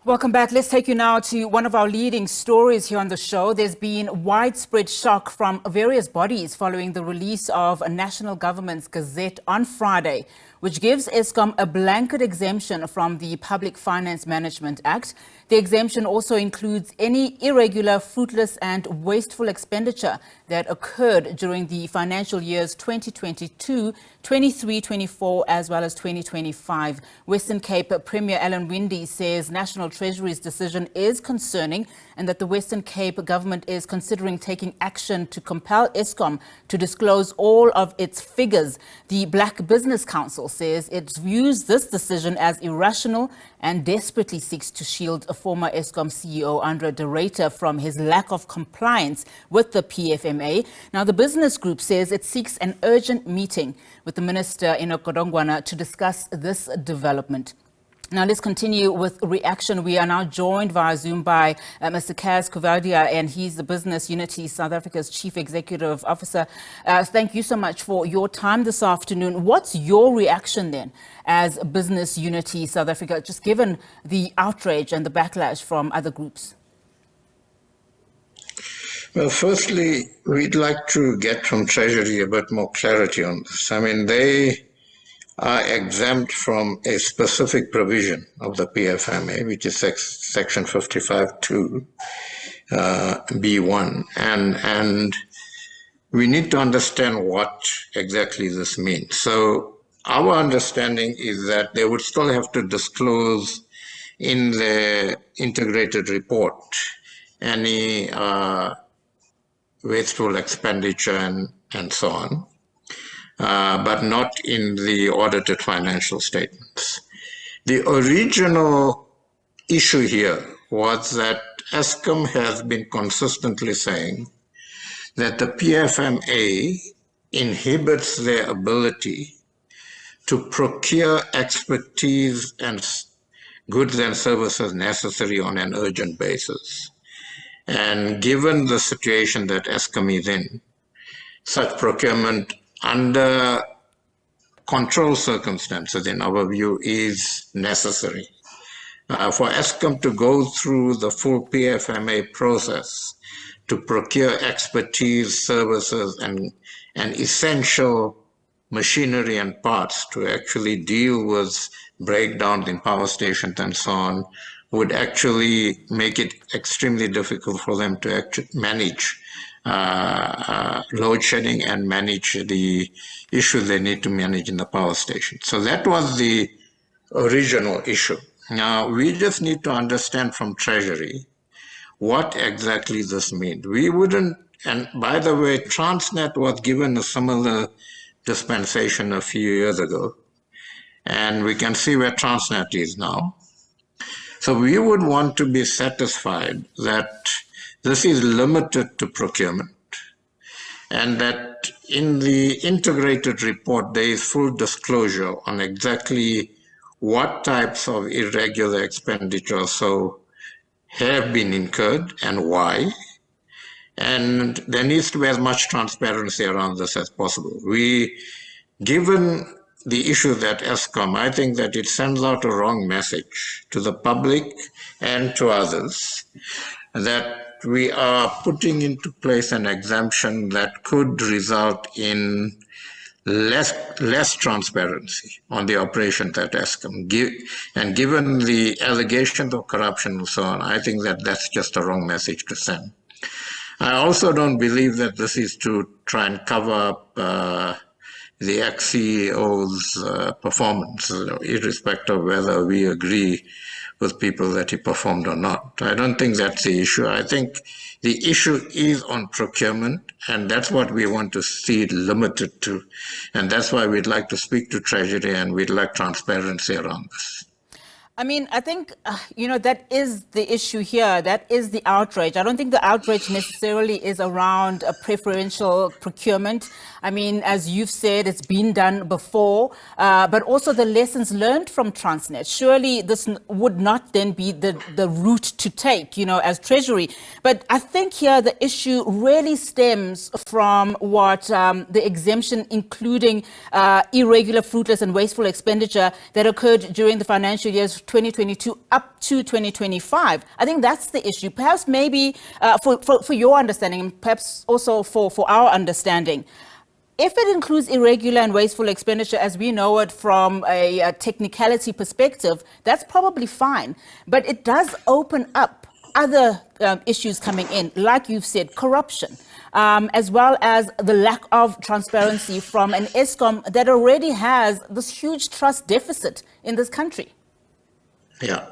Welcome back. Let's take you now to one of our leading stories here on the show. There's been widespread shock from various bodies following the release of a national government's gazette on Friday, which gives Eskom a blanket exemption from the Public Finance Management Act. The exemption also includes any irregular, fruitless and wasteful expenditure that occurred during the financial years 2022, 23, 24 as well as 2025. Western Cape Premier Alan Winde says National Treasury's decision is concerning and that the Western Cape government is considering taking action to compel Eskom to disclose all of its figures. The Black Business Council says it views this decision as irrational and desperately seeks to shield a former Eskom CEO Ruyter from his lack of compliance with the PFMA. Now, the business group says it seeks an urgent meeting with the Minister Enoch Godongwana to discuss this development. Now, let's continue with reaction. We are now joined via Zoom by Mr. Cas Coovadia, and he's the Business Unity South Africa's Chief Executive Officer. Thank you so much for your time this afternoon. What's your reaction then as Business Unity South Africa, just given the outrage and the backlash from other groups? Well, firstly, we'd like to get from Treasury a bit more clarity on this. I mean, they are exempt from a specific provision of the PFMA, which is section 55(2) B1, and we need to understand what exactly this means. So our understanding is that they would still have to disclose in the integrated report any wasteful expenditure and so on. But not in the audited financial statements. The original issue here was that Eskom has been consistently saying that the PFMA inhibits their ability to procure expertise and goods and services necessary on an urgent basis. And given the situation that Eskom is in, such procurement under controlled circumstances, in our view, is necessary. For Eskom to go through the full PFMA process to procure expertise, services, and essential machinery and parts to actually deal with breakdowns in power stations and so on would actually make it extremely difficult for them to actually manage load shedding and manage the issues they need to manage in the power station. So that was the original issue. Now, we just need to understand from Treasury what exactly this means. We wouldn't, and by the way, Transnet was given a similar dispensation a few years ago, and we can see where Transnet is now. So we would want to be satisfied that this is limited to procurement, and that in the integrated report, there is full disclosure on exactly what types of irregular expenditure have been incurred and why. And there needs to be as much transparency around this as possible. Given the issue that Eskom, I think that it sends out a wrong message to the public and to others that we are putting into place an exemption that could result in less transparency on the operations at Eskom. And given the allegations of corruption and so on, I think that that's just a wrong message to send. I also don't believe that this is to try and cover up the ex-CEO's performance, irrespective of whether we agree with people that he performed or not. I don't think that's the issue. I think the issue is on procurement, and that's what we want to see it limited to. And that's why we'd like to speak to Treasury, and we'd like transparency around this. I mean, I think, that is the issue here. That is the outrage. I don't think the outrage necessarily is around a preferential procurement. I mean, as you've said, it's been done before, but also the lessons learned from Transnet. Surely this would not then be the route to take, as Treasury. But I think here the issue really stems from what the exemption, including irregular, fruitless and wasteful expenditure that occurred during the financial years 2022 up to 2025. I think that's the issue. Perhaps maybe for your understanding, and perhaps also for our understanding, if it includes irregular and wasteful expenditure as we know it from a technicality perspective, that's probably fine. But it does open up other issues coming in, like you've said, corruption, as well as the lack of transparency from an Eskom that already has this huge trust deficit in this country. Yeah.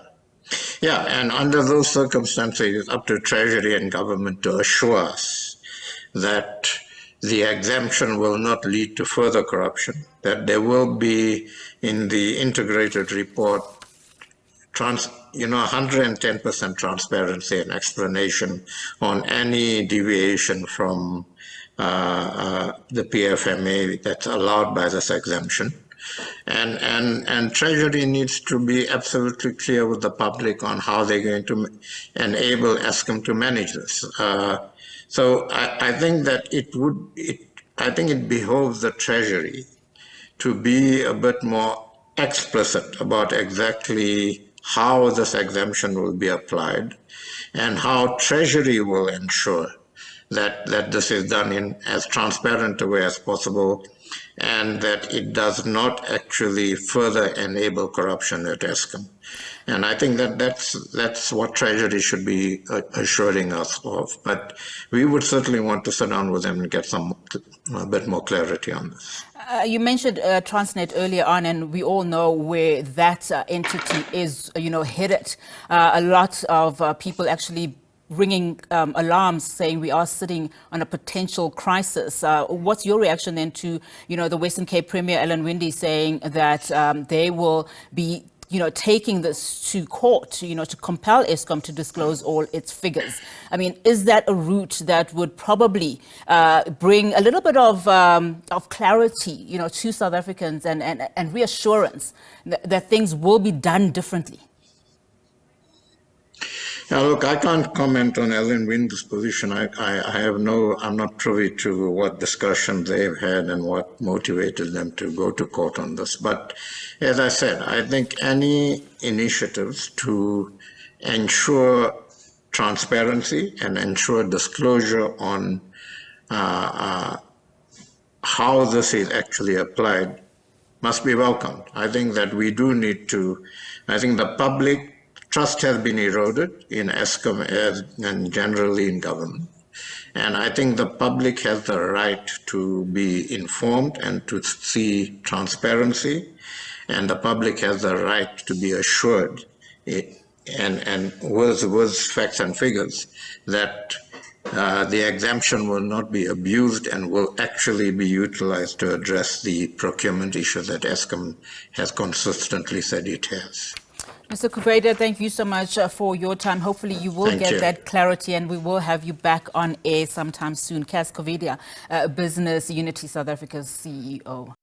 Yeah, and under those circumstances, it's up to Treasury and government to assure us that the exemption will not lead to further corruption, that there will be in the integrated report 110% transparency and explanation on any deviation from the PFMA that's allowed by this exemption. And Treasury needs to be absolutely clear with the public on how they're going to enable Eskom to manage this. So I think that I think it behoves the Treasury to be a bit more explicit about exactly how this exemption will be applied and how Treasury will ensure that this is done in as transparent a way as possible and that it does not actually further enable corruption at Eskom. And I think that that's what Treasury should be assuring us of. But we would certainly want to sit down with them and get a bit more clarity on this. You mentioned Transnet earlier on, and we all know where that entity is, headed. A lot of people actually ringing alarms saying we are sitting on a potential crisis. What's your reaction then to, the Western Cape Premier Alan Winde saying that they will be taking this to court, to compel Eskom to disclose all its figures? I mean, is that a route that would probably bring a little bit of clarity, to South Africans and reassurance that things will be done differently? Now, look, I can't comment on Alan Winde's position. I'm not privy to what discussions they've had and what motivated them to go to court on this. But as I said, I think any initiatives to ensure transparency and ensure disclosure on how this is actually applied must be welcomed. I think that we do need to, I think the public trust has been eroded in Eskom and generally in government. And I think the public has the right to be informed and to see transparency. And the public has the right to be assured, and with facts and figures, that the exemption will not be abused and will actually be utilized to address the procurement issue that Eskom has consistently said it has. Mr. Coovadia, thank you so much for your time. Hopefully you will get that clarity and we will have you back on air sometime soon. Cas Coovadia, Business Unity South Africa's CEO.